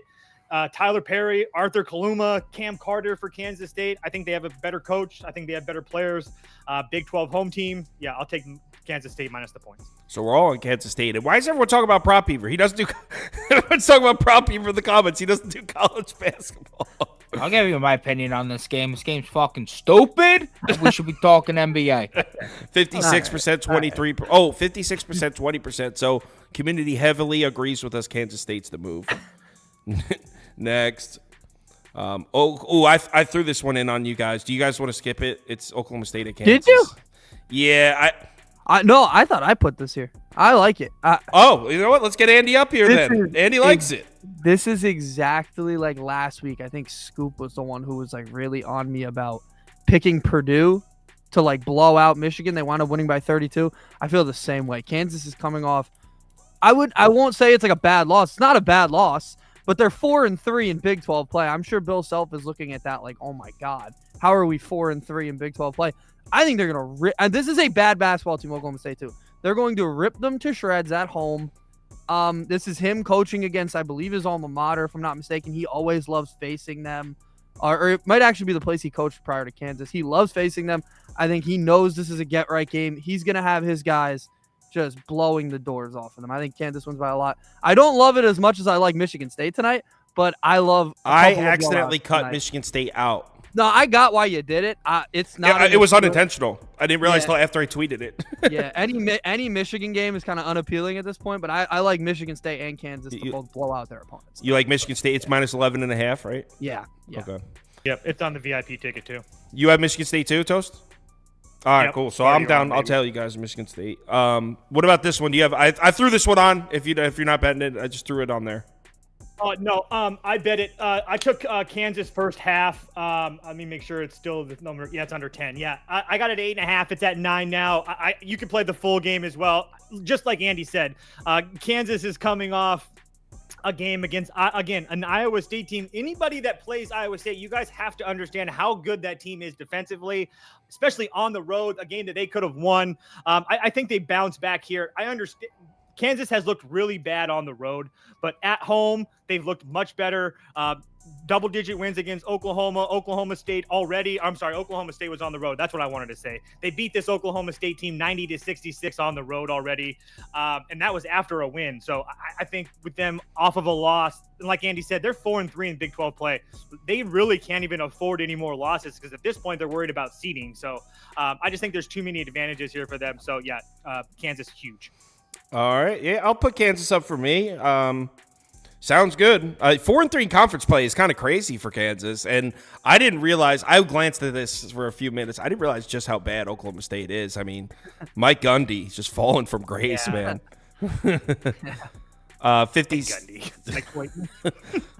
Tyler Perry, Arthur Kaluma, Cam Carter for Kansas State. I think they have a better coach. I think they have better players. Big 12 home team. Yeah, I'll take Kansas State minus the points. So we're all on Kansas State. And why is everyone talking about Prop Beaver? He doesn't do – everyone's talking about Prop Beaver in the comments. He doesn't do college basketball. I'll give you my opinion on this game. This game's fucking stupid. We should be talking NBA. 56%, 23 – oh, 56%, 20%. So community heavily agrees with us. Kansas State's the move. Next. I threw this one in on you guys. Do you guys want to skip it? It's Oklahoma State at Kansas. Did you? Yeah, No, I thought I put this here. I like it. You know what? Let's get Andy up here then. Andy likes it. This is exactly like last week. I think Scoop was the one who was like really on me about picking Purdue to like blow out Michigan. They wound up winning by 32. I feel the same way. Kansas is coming off. I won't say it's like a bad loss. It's not a bad loss, but they're 4-3 in Big 12 play. I'm sure Bill Self is looking at that like, oh my God, how are we 4-3 in Big 12 play? I think they're going to rip. And this is a bad basketball team, Oklahoma State, too. They're going to rip them to shreds at home. This is him coaching against, I believe, his alma mater, if I'm not mistaken. He always loves facing them. Or it might actually be the place he coached prior to Kansas. He loves facing them. I think he knows this is a get-right game. He's going to have his guys just blowing the doors off of them. I think Kansas wins by a lot. I don't love it as much as I like Michigan State tonight, but I accidentally cut Michigan State out. No, I got why you did it. It's not. Yeah, it was unintentional. I didn't realize until after I tweeted it. Yeah, any Michigan game is kind of unappealing at this point, but I like Michigan State and Kansas to both blow out their opponents. You like Michigan State? It's minus 11.5, right? Yeah. Okay. Yep, it's on the VIP ticket too. You have Michigan State too, Toast? All right, yep. Cool. So I'm down. I'll tell you guys Michigan State. What about this one? Do you have? I threw this one on. If you're not betting it, I just threw it on there. No, I bet it. I took Kansas first half. Let me make sure it's still the number. Yeah, it's under 10. Yeah, I got it 8.5. It's at 9 now. You can play the full game as well. Just like Andy said, Kansas is coming off a game against, again, an Iowa State team. Anybody that plays Iowa State, you guys have to understand how good that team is defensively, especially on the road, a game that they could have won. I think they bounce back here. I understand. Kansas has looked really bad on the road, but at home, they've looked much better. Double-digit wins against Oklahoma State already. I'm sorry, Oklahoma State was on the road. That's what I wanted to say. They beat this Oklahoma State team 90-66 on the road already, and that was after a win. So I think with them off of a loss, like Andy said, they're 4-3 in Big 12 play. They really can't even afford any more losses because at this point they're worried about seeding. So I just think there's too many advantages here for them. So yeah, Kansas huge. All right. Yeah, I'll put Kansas up for me. Sounds good. 4-3 in conference play is kind of crazy for Kansas. And I didn't realize, I glanced at this for a few minutes. I didn't realize just how bad Oklahoma State is. I mean, Mike Gundy's just fallen from grace, man. 50s.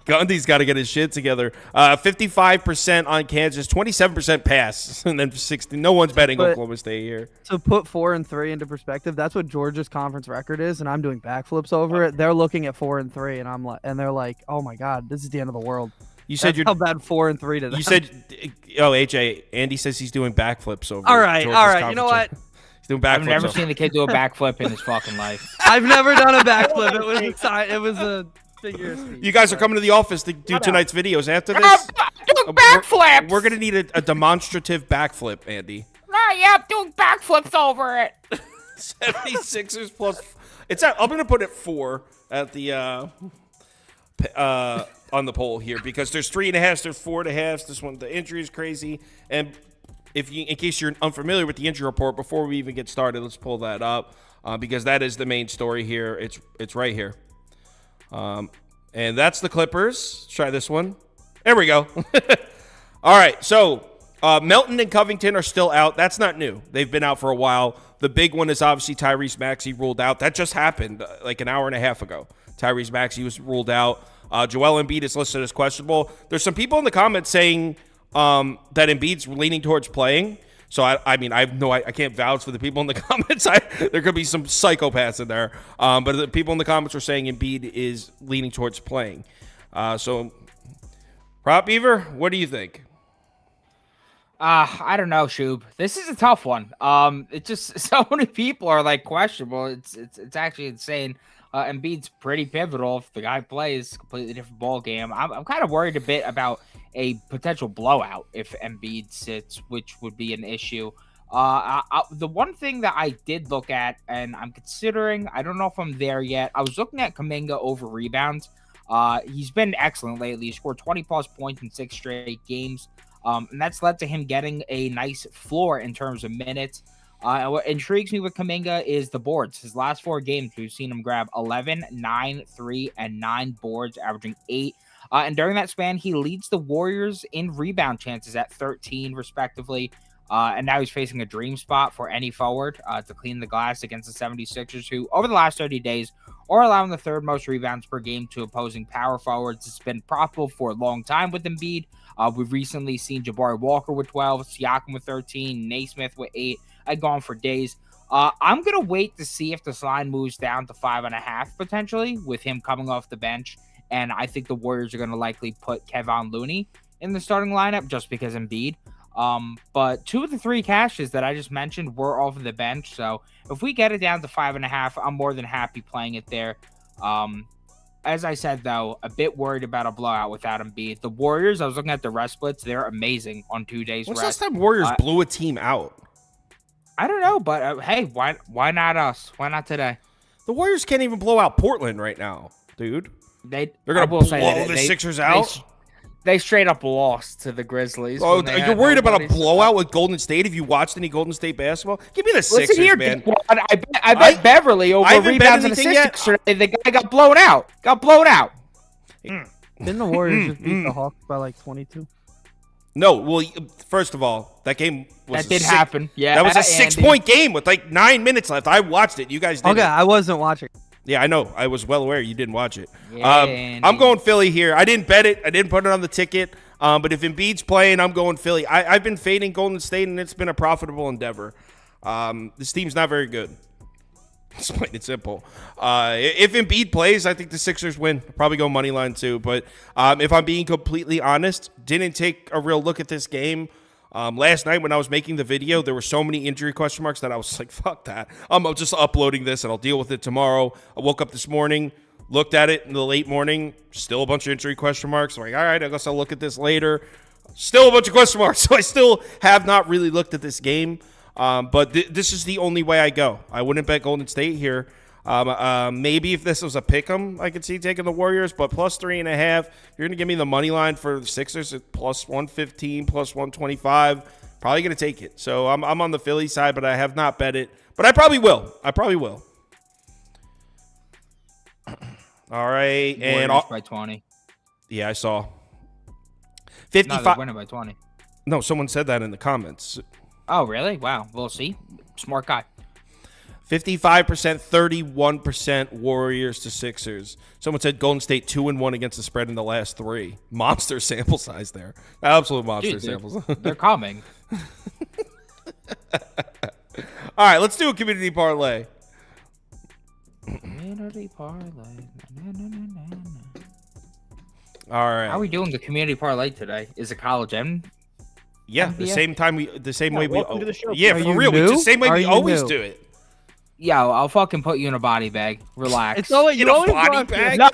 Gundy's got to get his shit together. 55% on Kansas, 27% pass, and then 60. No one's betting Oklahoma State here. So put 4-3 into perspective. That's what Georgia's conference record is, and I'm doing backflips over it. They're looking at 4-3, and I'm like, and they're like, oh my god, this is the end of the world. You said how bad 4-3 to them. You said, oh AJ, Andy says he's doing backflips over. All right. You know what? Doing backflips. I've never seen the kid do a backflip in his fucking life. I've never done a backflip. It was a figure of speech. You guys are coming to the office to do tonight's videos after this? Doing backflips. We're going to need a demonstrative backflip, Andy. I'm doing backflips over it. 76ers plus. I'm going to put it 4 at the on the poll here because there's 3.5, there's 4.5. This one, the injury is crazy. And in case you're unfamiliar with the injury report, before we even get started, let's pull that up because that is the main story here. It's right here. And that's the Clippers. Let's try this one. There we go. All right. So Melton and Covington are still out. That's not new. They've been out for a while. The big one is obviously Tyrese Maxey ruled out. That just happened like an hour and a half ago. Tyrese Maxey was ruled out. Joel Embiid is listed as questionable. There's some people in the comments saying that Embiid's leaning towards playing. So, I mean, I can't vouch for the people in the comments. There could be some psychopaths in there. But the people in the comments are saying Embiid is leaning towards playing. So, Prop Beaver, what do you think? I don't know, Shub. This is a tough one. It's just so many people are like questionable. It's actually insane. Embiid's pretty pivotal. If the guy plays, completely different ball game. I'm kind of worried a bit about a potential blowout if Embiid sits, which would be an issue. The one thing that I did look at, and I'm considering, I don't know if I'm there yet. I was looking at Kuminga over rebounds. He's been excellent lately. He scored 20-plus points in 6 straight games. And that's led to him getting a nice floor in terms of minutes. And what intrigues me with Kuminga is the boards. His last 4 games, we've seen him grab 11, 9, 3, and 9 boards, averaging 8. And during that span, he leads the Warriors in rebound chances at 13, respectively. And now he's facing a dream spot for any forward to clean the glass against the 76ers, who over the last 30 days are allowing the 3rd most rebounds per game to opposing power forwards. It's been profitable for a long time with Embiid. We've recently seen Jabari Walker with 12, Siakam with 13, Naismith with 8. I'd gone for days. I'm going to wait to see if this line moves down to 5.5 potentially with him coming off the bench. And I think the Warriors are going to likely put Kevon Looney in the starting lineup just because Embiid. But 2 of the 3 cashes that I just mentioned were off of the bench. So if we get it down to 5.5, I'm more than happy playing it there. As I said, though, a bit worried about a blowout without Embiid. The Warriors, I was looking at the rest splits. They're amazing on 2 days When's rest. last time Warriors blew a team out? I don't know, but hey, why not us? Why not today? The Warriors can't even blow out Portland right now, dude. They're going to blow the Sixers out? They straight up lost to the Grizzlies. Oh, you're worried about a blowout with Golden State? Have you watched any Golden State basketball? Give me the Sixers, here, man. I bet Beverly over rebounds and assists. The guy got blown out. Didn't the Warriors just beat the Hawks by like 22? No, well, first of all, that game was happen. Yeah, that was a 6-point game with like 9 minutes left. I watched it. You guys didn't. Okay, I wasn't watching. Yeah, I know. I was well aware you didn't watch it. Yeah, I'm going Philly here. I didn't bet it. I didn't put it on the ticket. But if Embiid's playing, I'm going Philly. I've been fading Golden State, and it's been a profitable endeavor. This team's not very good. It's plain and simple. If Embiid plays, I think the Sixers win. Probably go money line too. But if I'm being completely honest, didn't take a real look at this game. Last night when I was making the video, there were so many injury question marks that I was like, fuck that. I'm just uploading this and I'll deal with it tomorrow. I woke up this morning, looked at it in the late morning, still a bunch of injury question marks. I'm like, all right, I guess I'll look at this later. Still a bunch of question marks. So I still have not really looked at this game. But this is the only way I go. I wouldn't bet Golden State here. Maybe if this was a pick'em, I could see taking the Warriors, but plus 3.5. You're going to give me the money line for the Sixers at plus 115, plus 125. Probably going to take it. So I'm on the Philly side, but I have not bet it. But I probably will. All right, and Warriors by 20. Yeah, I saw. No, 55. they're winning by 20. No, someone said that in the comments. Oh, really? Wow. We'll see. Smart guy. 55%, 31% Warriors to Sixers. Someone said Golden State 2-1 against the spread in the last 3. Monster sample size there. Absolute monster samples. They're coming. All right, let's do a community parlay. Community parlay. All right. How are we doing the community parlay today? Is it college and Yeah, the NBA? same way we. welcome to the show. Yeah, Are for you real. new? The same way Are we you always new? do it. Yeah, I'll fucking put you in a body bag. Relax. It's always, In you a always body go after- bag? No,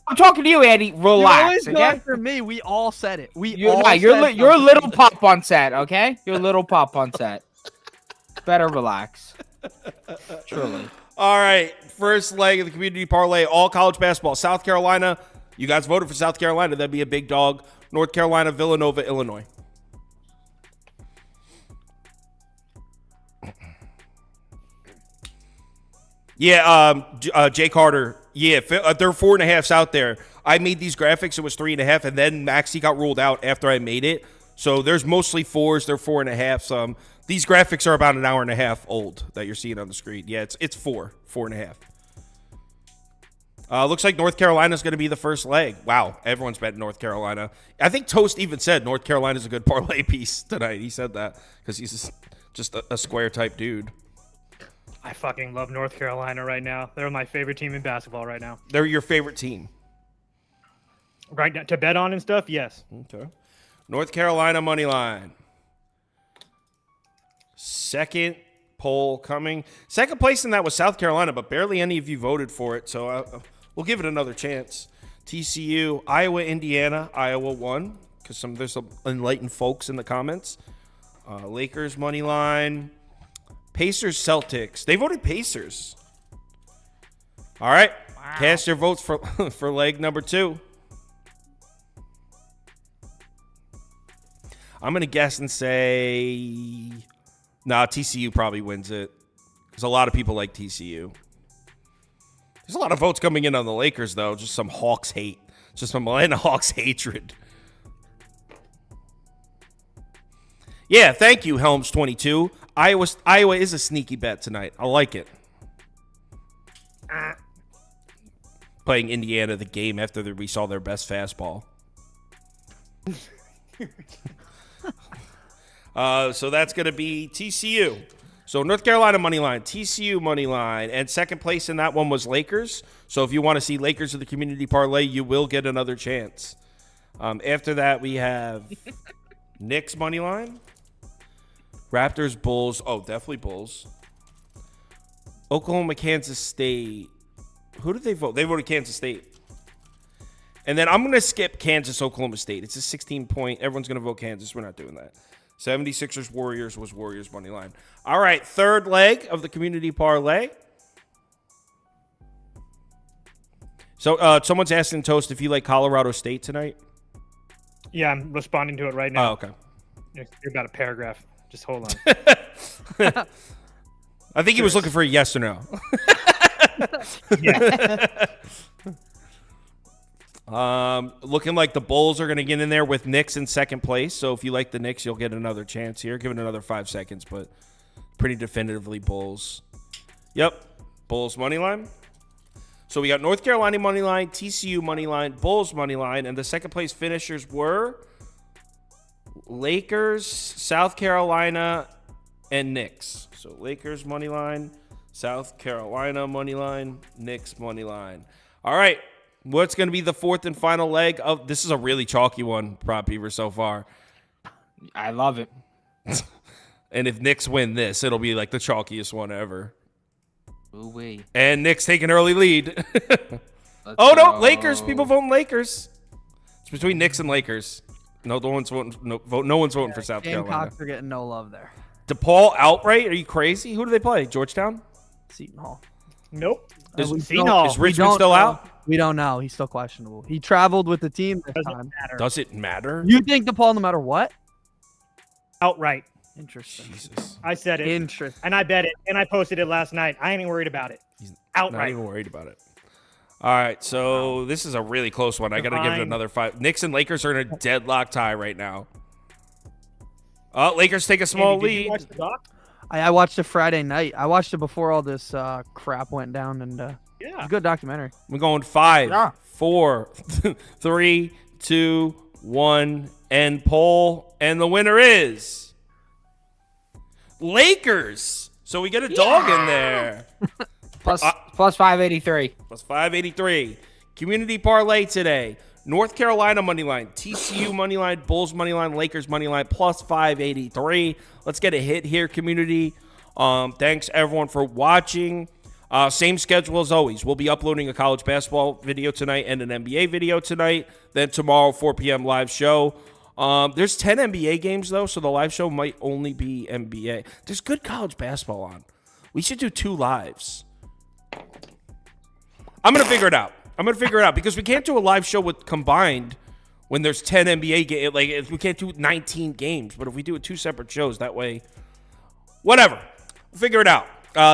I'm talking to you, Andy. You Relax, always go okay? after me. We all said it. You're a little pop on set, okay? You're a little pop on set. Better relax. Truly. All right, first leg of the community parlay, all college basketball. South Carolina, you guys voted for South Carolina. That'd be a big dog. North Carolina, Villanova, Illinois. Yeah, Jay Carter. Yeah, they're 4.5s out there. I made these graphics. It was 3.5, and then Maxey got ruled out after I made it. So there's mostly 4s. They're 4.5s. These graphics are about an hour and a half old that you're seeing on the screen. Yeah, it's 4.5. Looks like North Carolina's going to be the first leg. Wow, everyone's betting North Carolina. I think Toast even said North Carolina's a good parlay piece tonight. He said that because he's just a square type dude. I fucking love North Carolina right now. They're my favorite team in basketball right now. They're your favorite team. Right now, to bet on and stuff, yes. Okay. North Carolina money line. Second poll coming. Second place in that was South Carolina, but barely any of you voted for it, so we'll give it another chance. TCU, Iowa, Indiana. Iowa won because there's some enlightened folks in the comments. Lakers money line. Pacers, Celtics. They voted Pacers. All right. Wow. Cast your votes for leg number 2. I'm going to guess and say, TCU probably wins it. Because a lot of people like TCU. There's a lot of votes coming in on the Lakers, though. Just some Hawks hate. Just some Atlanta Hawks hatred. Yeah, thank you, Helms22. Iowa is a sneaky bet tonight. I like it. Playing Indiana the game after we saw their best fastball. So that's going to be TCU. So North Carolina money line, TCU money line, and second place in that one was Lakers. So if you want to see Lakers of the community parlay, you will get another chance. After that, we have Knicks money line, Raptors, Bulls. Oh, definitely Bulls. Oklahoma, Kansas State. Who did they vote? They voted Kansas State. And then I'm going to skip Kansas, Oklahoma State. It's a 16-point. Everyone's going to vote Kansas. We're not doing that. 76ers, Warriors was Warriors money line. All right, third leg of the community parlay. So someone's asking Toast if you like Colorado State tonight. Yeah, I'm responding to it right now. Oh, okay. You're about a paragraph. Just hold on. I think he was looking for a yes or no. Yeah. Looking like the Bulls are going to get in there with Knicks in second place. So if you like the Knicks, you'll get another chance here. Give it another 5 seconds, but pretty definitively Bulls. Yep, Bulls money line. So we got North Carolina money line, TCU money line, Bulls money line, and the second place finishers were Lakers, South Carolina, and Knicks. So Lakers money line, South Carolina money line, Knicks money line. All right. What's going to be the fourth and final leg of this? Is a really chalky one, Prop Beaver, so far. I love it. And if Knicks win this, it'll be like the chalkiest one ever. Ooh-wee. And Knicks take an early lead. Let's Oh, no, go. Lakers. People voting Lakers. It's between Knicks and Lakers. No one's voting for South Carolina. Gamecocks are getting no love there. DePaul outright? Are you crazy? Who do they play? Georgetown? Seton Hall. Nope. Is, we Seton don't- Hall. is we Richmond don't still know. out? We don't know. He's still questionable. He traveled with the team this Doesn't time. matter. Does it matter? You think DePaul no matter what? Outright. Interesting. Jesus. I said it. Interesting. And I bet it. And I posted it last night. I ain't even worried about it. He's Not Outright. even worried about it. All right, so this is a really close one. I got to give it Divine. another 5. Knicks and Lakers are in a deadlock tie right now. Lakers take a small Andy, did you lead. watch the doc? I watched it Friday night. I watched it before all this crap went down, and Yeah. it's a good documentary. We're going 5, Yeah. 4, 3, 2, 1, end poll. And the winner is Lakers. So we get a dog in there. Plus 583. Plus 583. Community parlay today. North Carolina money line, TCU money line, Bulls money line, Lakers money line, plus 583. Let's get a hit here, community. Thanks everyone for watching. Same schedule as always. We'll be uploading a college basketball video tonight and an NBA video tonight. Then tomorrow, 4 p.m. live show. There's 10 NBA games though, so the live show might only be NBA. There's good college basketball on. We should do 2 lives. I'm going to figure it out. Because we can't do a live show with combined when there's 10 NBA games. Like, we can't do 19 games. But if we do it 2 separate shows, that way, whatever. We'll figure it out.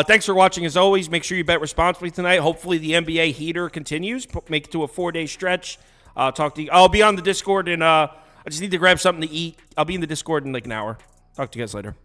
Thanks for watching as always. Make sure you bet responsibly tonight. Hopefully the NBA heater continues. Make it to a 4-day stretch. Talk to you. I'll be on the Discord and I just need to grab something to eat. I'll be in the Discord in like an hour. Talk to you guys later.